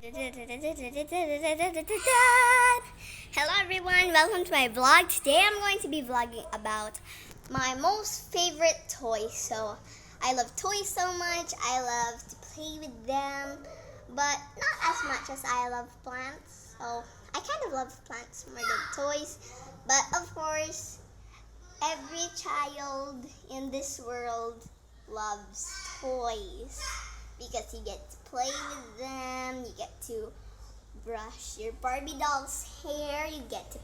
Hello everyone, welcome to my vlog. Today I'm going to be vlogging about my most favorite toys. So I love toys so much. I love to play with them, but not as much as I love plants. So I kind of love plants more than toys. But of course, every child in this world loves toys because you get to play with them, you get to brush your Barbie doll's hair, you get to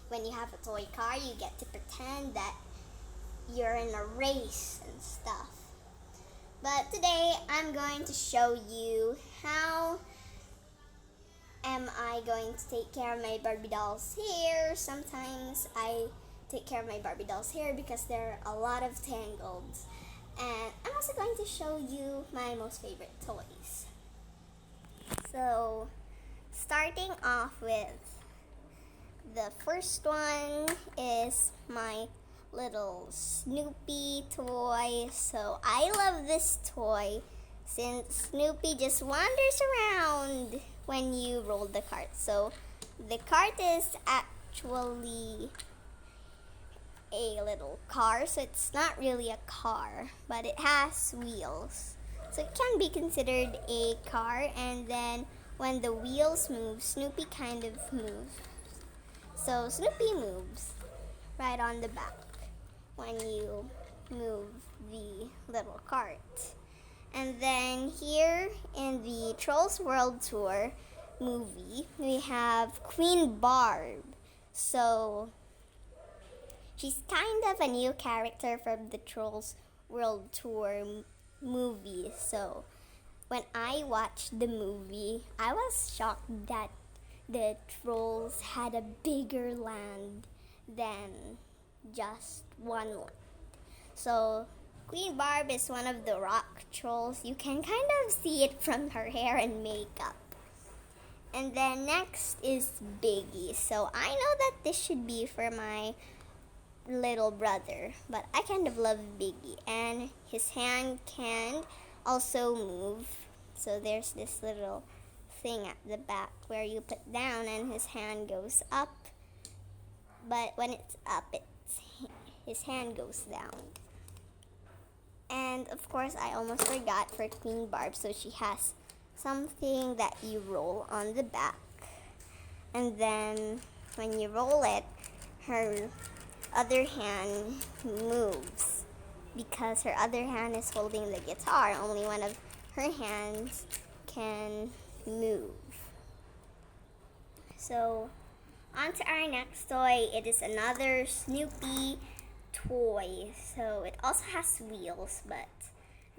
when you have a toy car, you get to pretend that you're in a race and stuff. But today I'm going to show you how am I going to take care of my Barbie doll's hair. Sometimes I take care of my Barbie doll's hair because there are a lot of tangles. And I'm also going to show you my most favorite toys. So, starting off with the first one is my little Snoopy toy. So, I love this toy since Snoopy just wanders around when you roll the cart. So, the cart is actually a little car, so it's not really a car, but it has wheels, so it can be considered a car. And then when the wheels move, Snoopy kind of moves. So Snoopy moves right on the back when you move the little cart. And then here in the Trolls World Tour movie, we have Queen Barb. So she's kind of a new character from the Trolls World Tour movie. So when I watched the movie, I was shocked that the trolls had a bigger land than just one land. So Queen Barb is one of the rock trolls. You can kind of see it from her hair and makeup. And then next is Biggie. So I know that this should be for my little brother, but I kind of love Biggie, and his hand can also move. So there's this little thing at the back where you put down and his hand goes up, but when it's up, his hand goes down. And of course, I almost forgot for Queen Barb, so she has something that you roll on the back, and then when you roll it, her other hand moves because her other hand is holding the guitar. Only one of her hands can move. So on to our next toy. It is another Snoopy toy. So it also has wheels, but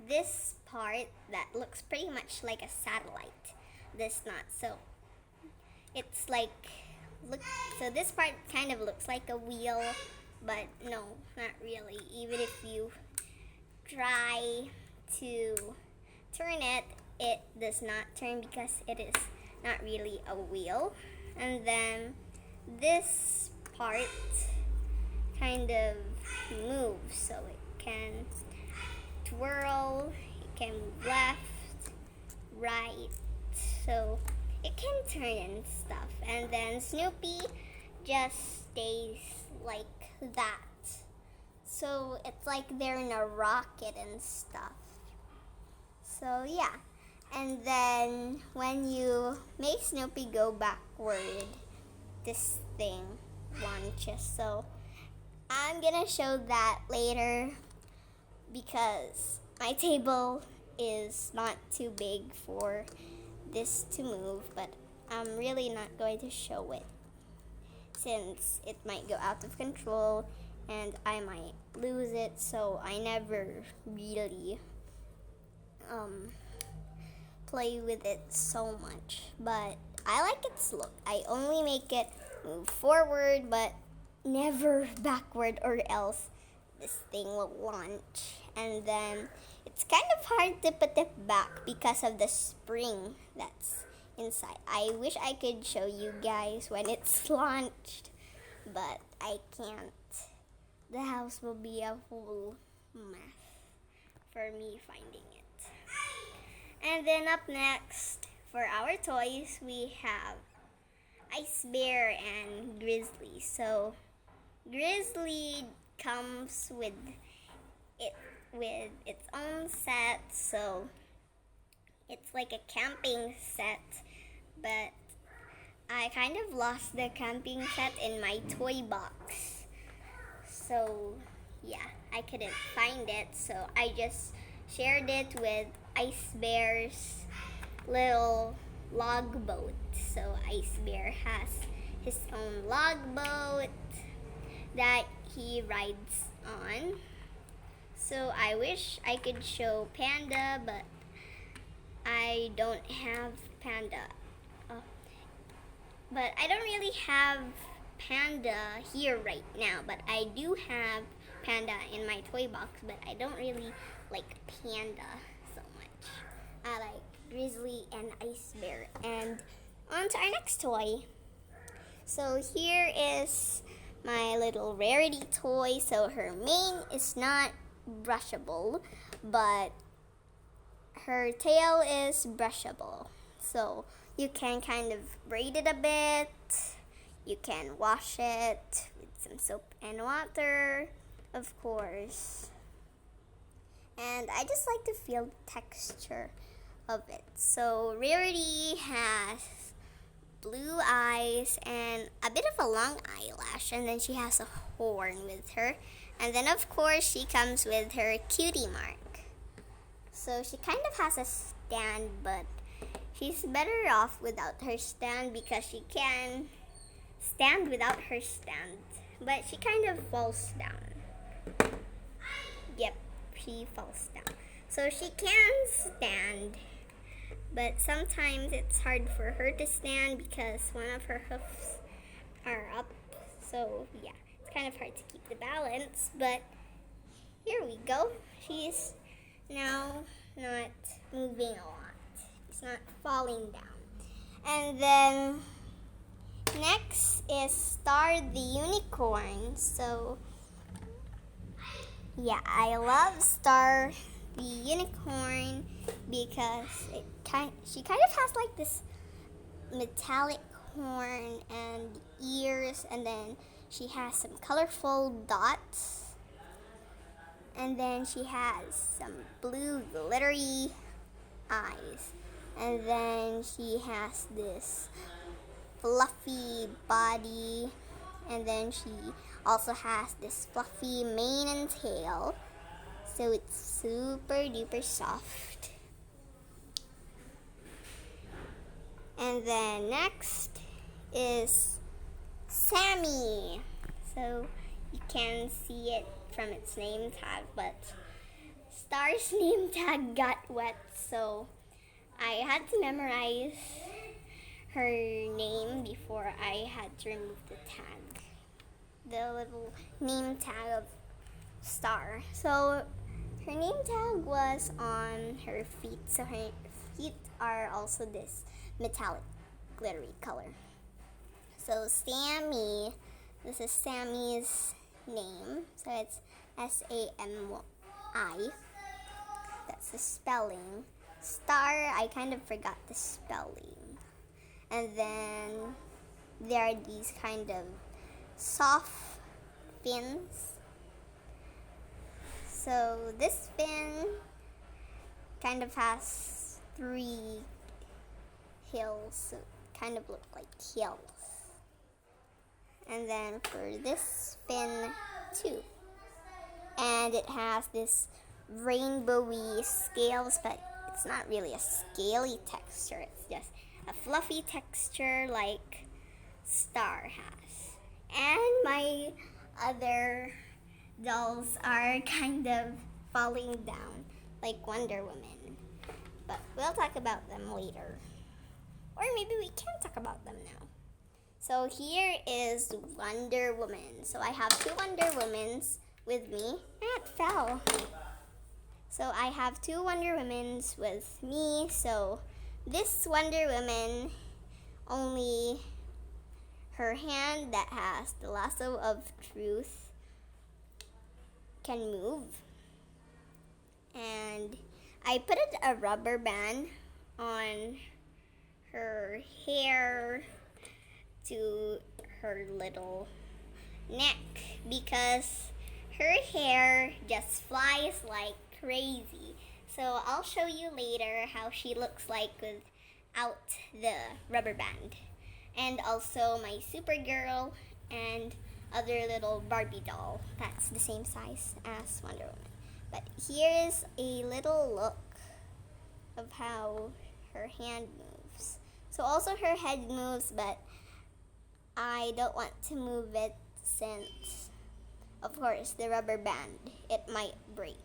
this part that looks pretty much like a satellite, this not. So it's like, look, so this part kind of looks like a wheel, but no, not really. Even if you try to turn it, it does not turn because it is not really a wheel. And then this part kind of moves, so it can twirl, it can move left, right, so it can turn and stuff. And then Snoopy just stays like that. So it's like they're in a rocket and stuff. So yeah. And then when you make Snoopy go backward, this thing launches. So I'm gonna show that later because my table is not too big for this to move, but I'm really not going to show it since it might go out of control and I might lose it. So I never really play with it so much, but I like its look. I only make it move forward but never backward, or else this thing will launch. And then it's kind of hard to put it back because of the spring that's inside. I wish I could show you guys when it's launched, but I can't. The house will be a whole mess for me finding it. And then up next, for our toys, we have Ice Bear and Grizzly. So Grizzly comes with its own set, so it's like a camping set, but I kind of lost the camping set in my toy box. So yeah, I couldn't find it, so I just shared it with Ice Bear's little log boat. So Ice Bear has his own log boat that he rides on. So I wish I could show Panda, but I don't have Panda. But I don't really have Panda here right now, but I do have Panda in my toy box, but I don't really like Panda so much. I like Grizzly and Ice Bear. And on to our next toy. So here is my little Rarity toy. So her mane is not brushable, but her tail is brushable. So you can kind of braid it a bit. You can wash it with some soap and water, of course. And I just like to feel the texture of it. So Rarity has blue eyes and a bit of a long eyelash, and then she has a horn with her. And then of course she comes with her cutie mark. So she kind of has a stand, but she's better off without her stand because she can stand without her stand. But she kind of falls down. Yep, she falls down. So she can stand, but sometimes it's hard for her to stand because one of her hoofs are up. So yeah, it's kind of hard to keep the balance, but here we go. She's now not moving a lot. It's not falling down. And then next is Star the Unicorn. So yeah, I love Star the Unicorn because she kind of has like this metallic horn and ears, and then she has some colorful dots, and then she has some blue glittery eyes, and then she has this fluffy body, and then she also has this fluffy mane and tail, so it's super duper soft. And then next is Sammy. So you can see it from its name tag, but Star's name tag got wet, so I had to memorize her name before I had to remove the tag, the little name tag of Star. So her name tag was on her feet, so her feet are also this metallic glittery color. So Sammy, this is Sammy's name, so it's S-A-M-I. That's the spelling. Star, I kind of forgot the spelling. And then there are these kind of soft fins. So this fin kind of has 3 hills, so it kind of look like hills. And then for this fin too. And it has this rainbowy scales, but it's not really a scaly texture. It's just a fluffy texture like Star has. And my other dolls are kind of falling down like Wonder Woman. But we'll talk about them later. Or maybe we can talk about them now. So here is Wonder Woman. So I have 2 Wonder Womans with me. And it fell. So I have 2 Wonder Womans with me. So this Wonder Woman, only her hand that has the lasso of truth can move. And I put a rubber band on her hair to her little neck because her hair just flies like crazy. So I'll show you later how she looks like without the rubber band. And also my Supergirl and other little Barbie doll that's the same size as Wonder Woman. But here is a little look of how her hand moves. So also her head moves, but I don't want to move it since, of course, the rubber band, it might break.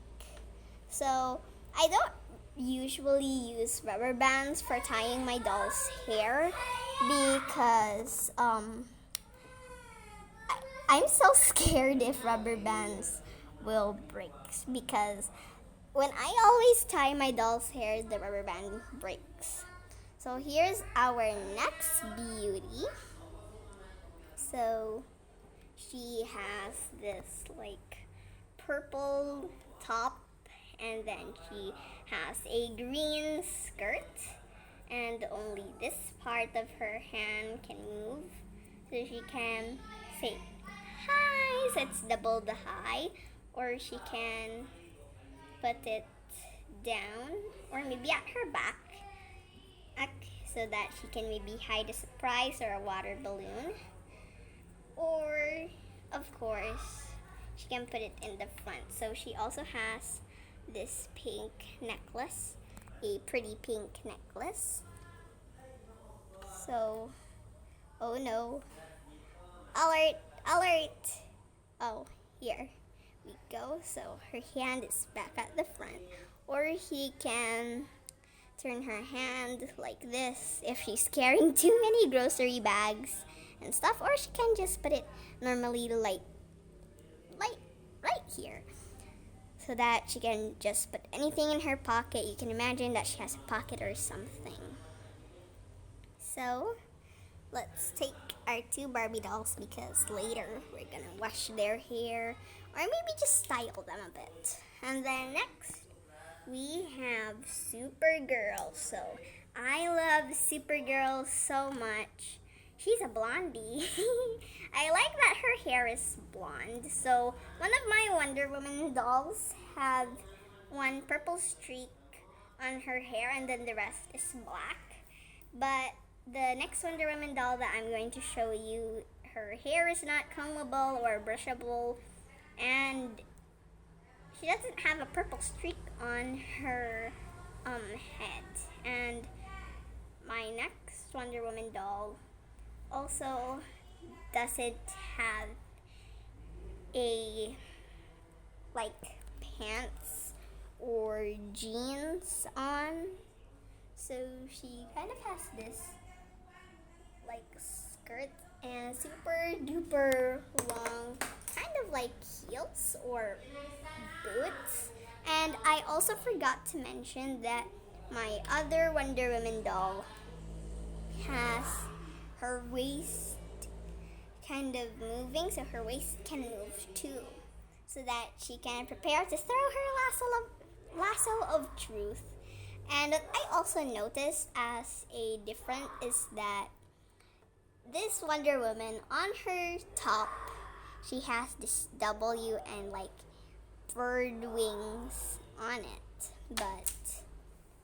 So I don't usually use rubber bands for tying my doll's hair because I'm so scared if rubber bands will break because when I always tie my doll's hair, the rubber band breaks. So here's our next beauty. So she has this like purple top, and then she has a green skirt, and only this part of her hand can move, so she can say hi, so it's double the hi, or she can put it down, or maybe at her back, so that she can maybe hide a surprise or a water balloon. Or, of course, she can put it in the front. So she also has this pink necklace, a pretty pink necklace. So, oh no. Alert, alert. Oh, here we go. So her hand is back at the front. Or he can turn her hand like this if she's carrying too many grocery bags and stuff, or she can just put it normally like right here, so that she can just put anything in her pocket. You can imagine that she has a pocket or something. So let's take our two Barbie dolls because later we're gonna wash their hair or maybe just style them a bit. And then next we have Supergirl. So I love Supergirl so much. She's a blondie. I like that her hair is blonde. So one of my Wonder Woman dolls have one purple streak on her hair and then the rest is black. But the next Wonder Woman doll that I'm going to show you, her hair is not combable or brushable, and she doesn't have a purple streak on her head. And my next Wonder Woman doll also doesn't have a like pants or jeans on, so she kind of has this like skirt and super duper long kind of like heels or boots. And I also forgot to mention that my other Wonder Woman doll has her waist kind of moving, so her waist can move too, so that she can prepare to throw her lasso of truth. And what I also noticed as a difference is that this Wonder Woman, on her top, she has this W and like bird wings on it. But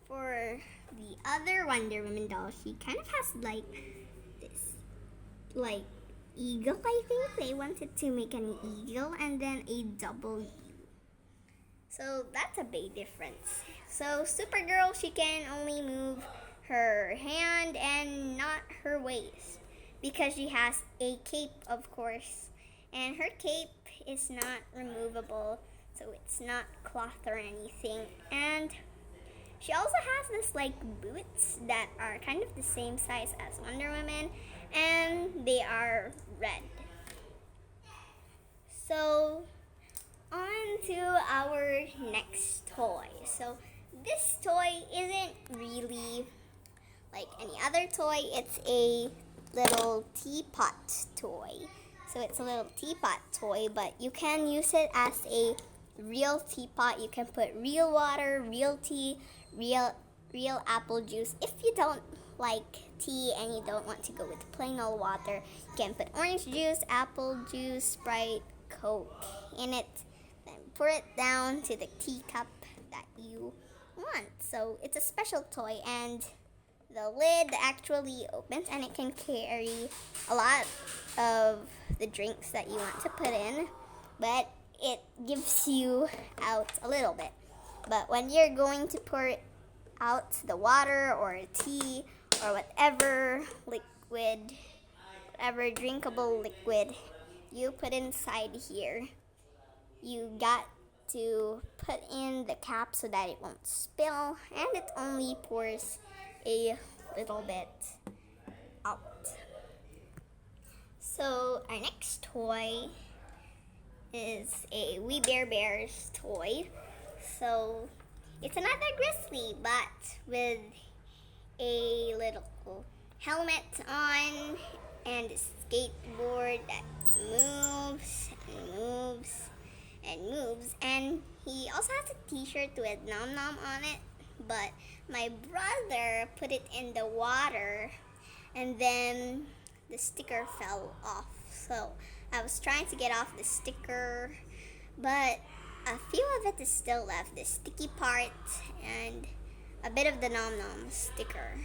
for the other Wonder Woman doll, she kind of has like this like eagle. I think they wanted to make an eagle and then a W. So that's a big difference. So Supergirl, she can only move her hand and not her waist because she has a cape, of course. And her cape is not removable, so it's not cloth or anything. And she also has this like boots that are kind of the same size as Wonder Woman, and they are red. So on to our next toy. So this toy isn't really like any other toy. It's a little teapot toy. So it's a little teapot toy, but you can use it as a real teapot. You can put real water, real tea, real apple juice. If you don't like tea and you don't want to go with plain old water, you can put orange juice, apple juice, Sprite, Coke in it, then pour it down to the teacup that you want. So it's a special toy, and the lid actually opens and it can carry a lot of the drinks that you want to put in, but it gives you out a little bit. But when you're going to pour out the water or tea or whatever liquid, whatever drinkable liquid you put inside here, you got to put in the cap so that it won't spill, and it only pours a little bit out. So our next toy is a We Bare Bears toy. So it's another grizzly, but with a little helmet on and a skateboard that moves and moves and moves. And he also has a t-shirt with Nom Nom on it, but my brother put it in the water and then the sticker fell off. So I was trying to get off the sticker, but a few of it is still left, the sticky part and a bit of the Nom Nom sticker.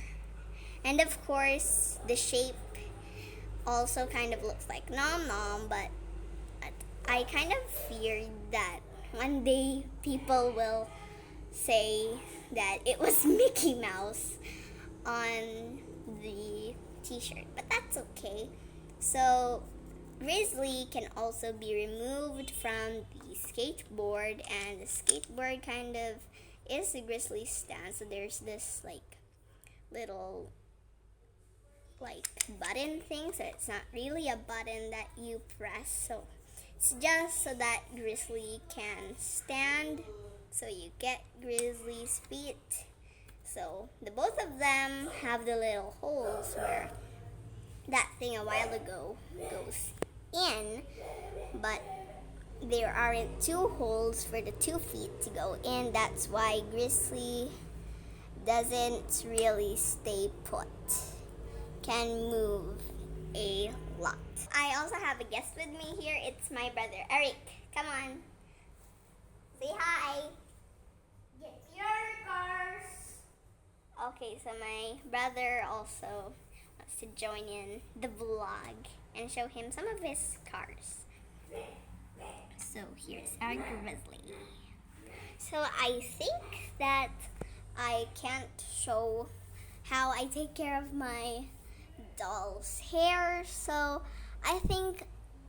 And of course, the shape also kind of looks like Nom Nom, but I kind of feared that one day people will say that it was Mickey Mouse on the t-shirt, but that's okay. So Grizzly can also be removed from the skateboard, and the skateboard kind of is the Grizzly stand. So there's this little button thing, so it's not really a button that you press, so it's just so that Grizzly can stand, so you get Grizzly's feet. So the both of them have the little holes where that thing a while ago goes in, but there aren't two holes for the 2 feet to go in. That's why Grizzly doesn't really stay put, can move a lot. I also have a guest with me here. It's my brother Eric. Come on, say hi. Get your cars. Okay, so my brother also wants to join in the vlog and show him some of his cars. So here's our Grizzly. So I think that I can't show how I take care of my doll's hair, so I think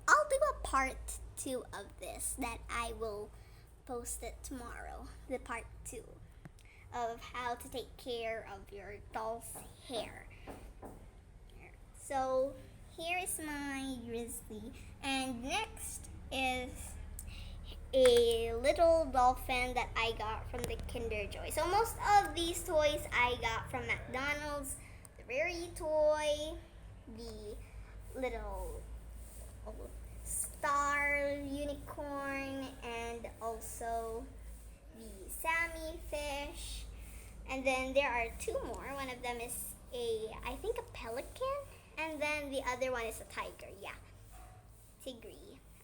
I'll do a part 2 of this that I will post it tomorrow, the part 2 of how to take care of your doll's hair. So here is my Grizzly, and next is a little dolphin that I got from the Kinder Joy. So most of these toys I got from McDonald's. The Rarey toy, the little star unicorn, and also the Sammy fish. And then there are 2 more. One of them is I think a pelican, and then the other one is a tiger. Yeah, Tigri.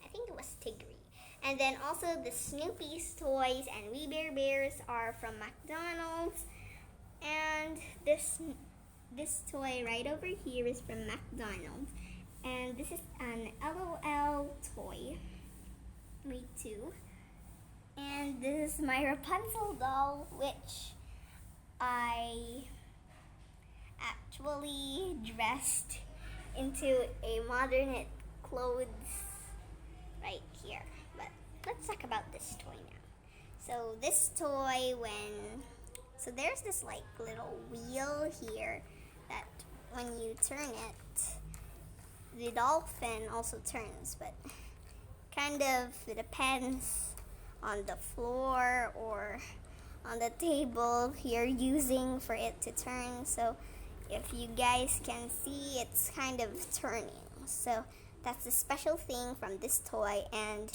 I think it was Tigri. And then also the Snoopy's toys and We Bare Bears are from McDonald's. And this toy right over here is from McDonald's. And this is an LOL toy. Me too. And this is my Rapunzel doll, which I actually dressed into a modern clothes right here. But let's talk about this toy now. So this toy, so there's this little wheel here that when you turn it, the dolphin also turns, but kind of it depends on the floor or on the table you're using for it to turn. So if you guys can see, it's kind of turning. So that's a special thing from this toy, and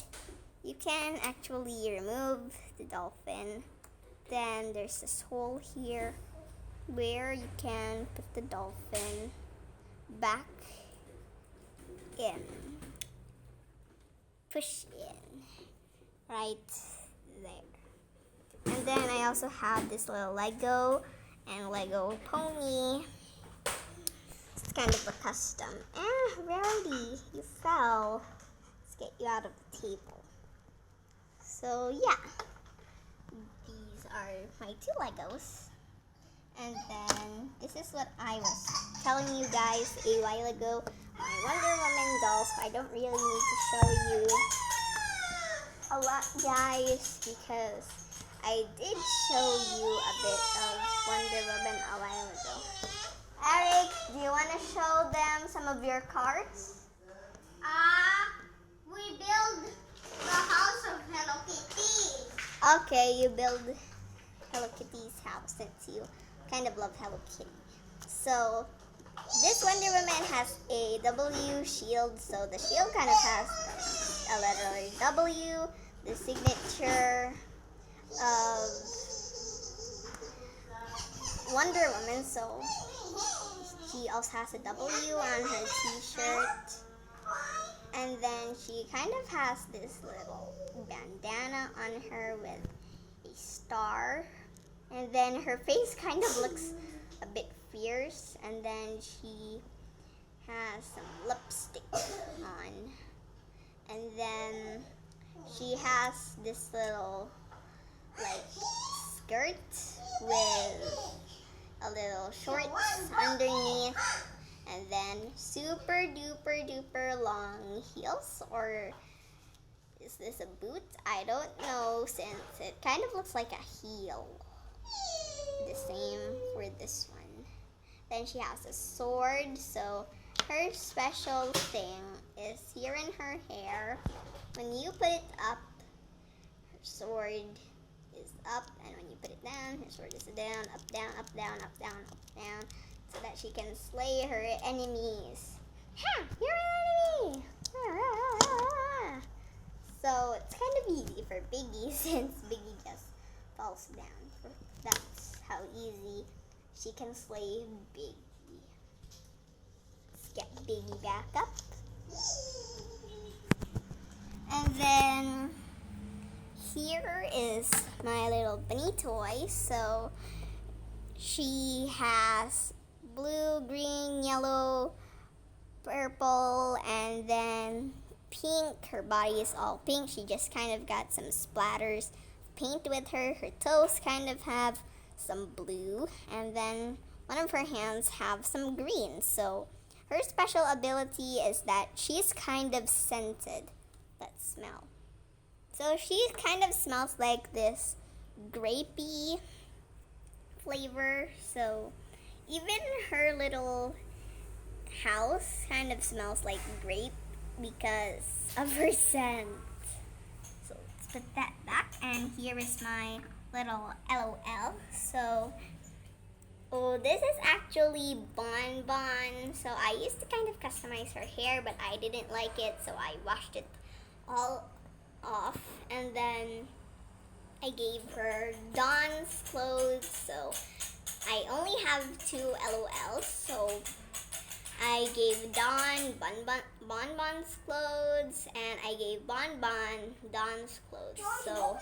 you can actually remove the dolphin. Then there's this hole here where you can put the dolphin back in. Push in right there. And then I also have this little Lego and Lego pony. It's kind of a custom. Rarity, you fell. Let's get you out of the table. So yeah, these are my 2 Legos. And then this is what I was telling you guys a while ago. My Wonder Woman dolls. I don't really need to show you a lot, guys, because I did show you a bit of Wonder Woman a while ago. Eric, do you want to show them some of your cards? We build the house of Hello Kitty. Okay, you build Hello Kitty's house since you kind of love Hello Kitty. So this Wonder Woman has a W shield, so the shield kind of has a letter W, the signature of Wonder Woman, so she also has a W on her t-shirt. And then she kind of has this little bandana on her with a star. And then her face kind of looks a bit fierce. And then she has some lipstick on. And then she has this little like skirt with a little shorts underneath. And then super duper duper long heels, or is this a boot? I don't know, since it kind of looks like a heel. The same for this one. Then she has a sword, so her special thing is here in her hair. When you put it up, her sword is up, and when you put it down, her sword is down, up, down, up, down, up, down, up, down, so that she can slay her enemies. Ha! You're an enemy! So it's kind of easy for Biggie since Biggie just falls down. That's how easy she can slay Biggie. Let's get Biggie back up. And then here is my little bunny toy. So she has blue, green, yellow, purple, and then pink. Her body is all pink. She just kind of got some splatters of paint with her. Her toes kind of have some blue, and then one of her hands have some green. So her special ability is that she's kind of scented. Let's smell. So she kind of smells like this grapey flavor. So even her little house kind of smells like grape because of her scent. So let's put that back. And here is my little LOL. So, this is actually Bon Bon. So I used to kind of customize her hair, but I didn't like it, so I washed it all off. And then I gave her Dawn's clothes. So I only have 2 LOLs, so I gave Dawn Bon Bon's clothes, and I gave Bon Bon Dawn's clothes. So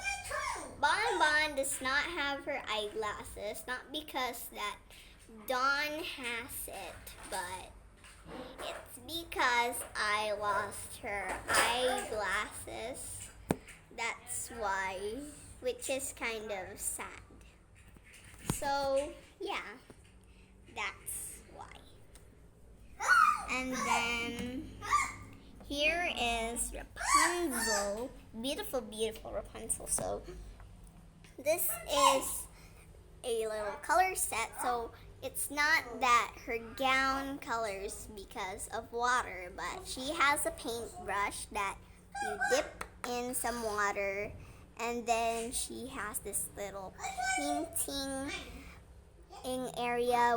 Bon Bon does not have her eyeglasses, not because that Dawn has it, but it's because I lost her eyeglasses. That's why, which is kind of sad. So yeah, that's why. And then here is Rapunzel. Beautiful, beautiful Rapunzel. So this is a little color set. So it's not that her gown colors because of water, but she has a paintbrush that you dip in some water, and then she has this little painting area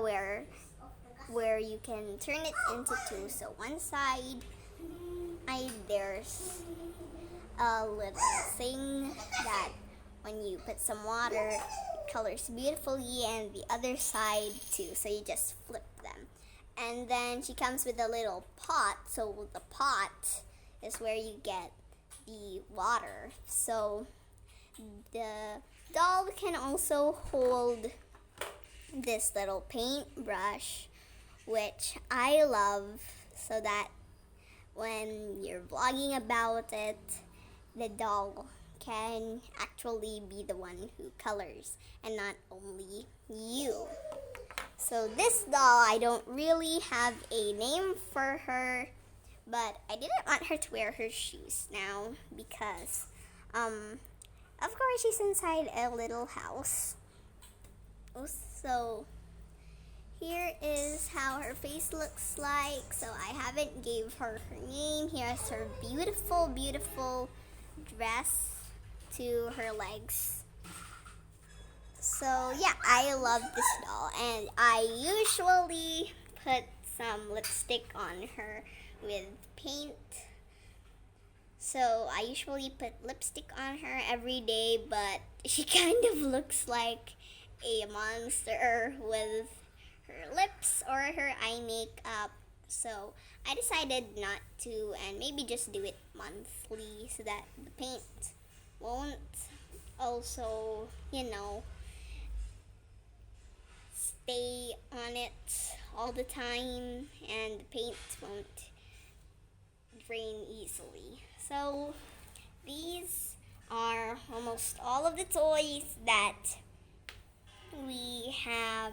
where you can turn it into 2. So one side, there's a little thing that when you put some water, colors beautifully and the other side too. So you just flip them. And then she comes with a little pot. So the pot is where you get the water. So the doll can also hold this little paintbrush, which I love, so that when you're vlogging about it, the doll can actually be the one who colors and not only you. So this doll, I don't really have a name for her, but I didn't want her to wear her shoes now because of course she's inside a little house. So here is how her face looks like. So I haven't gave her her name. Here's her beautiful, beautiful dress to her legs. So yeah, I love this doll, and I usually put some lipstick on her with paint. So I usually put lipstick on her every day, but she kind of looks like a monster with her lips or her eye makeup. So I decided not to, and maybe just do it monthly so that the paint won't also, stay on it all the time, and the paint won't drain easily. So these are almost all of the toys that we have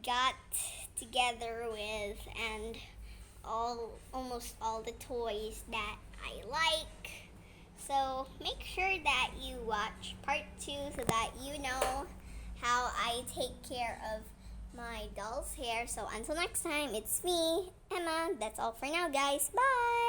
got together with, and almost all the toys that I like. So make sure that you watch part 2 so that you know how I take care of my doll's hair. So until next time, it's me, Emma. That's all for now, guys. Bye!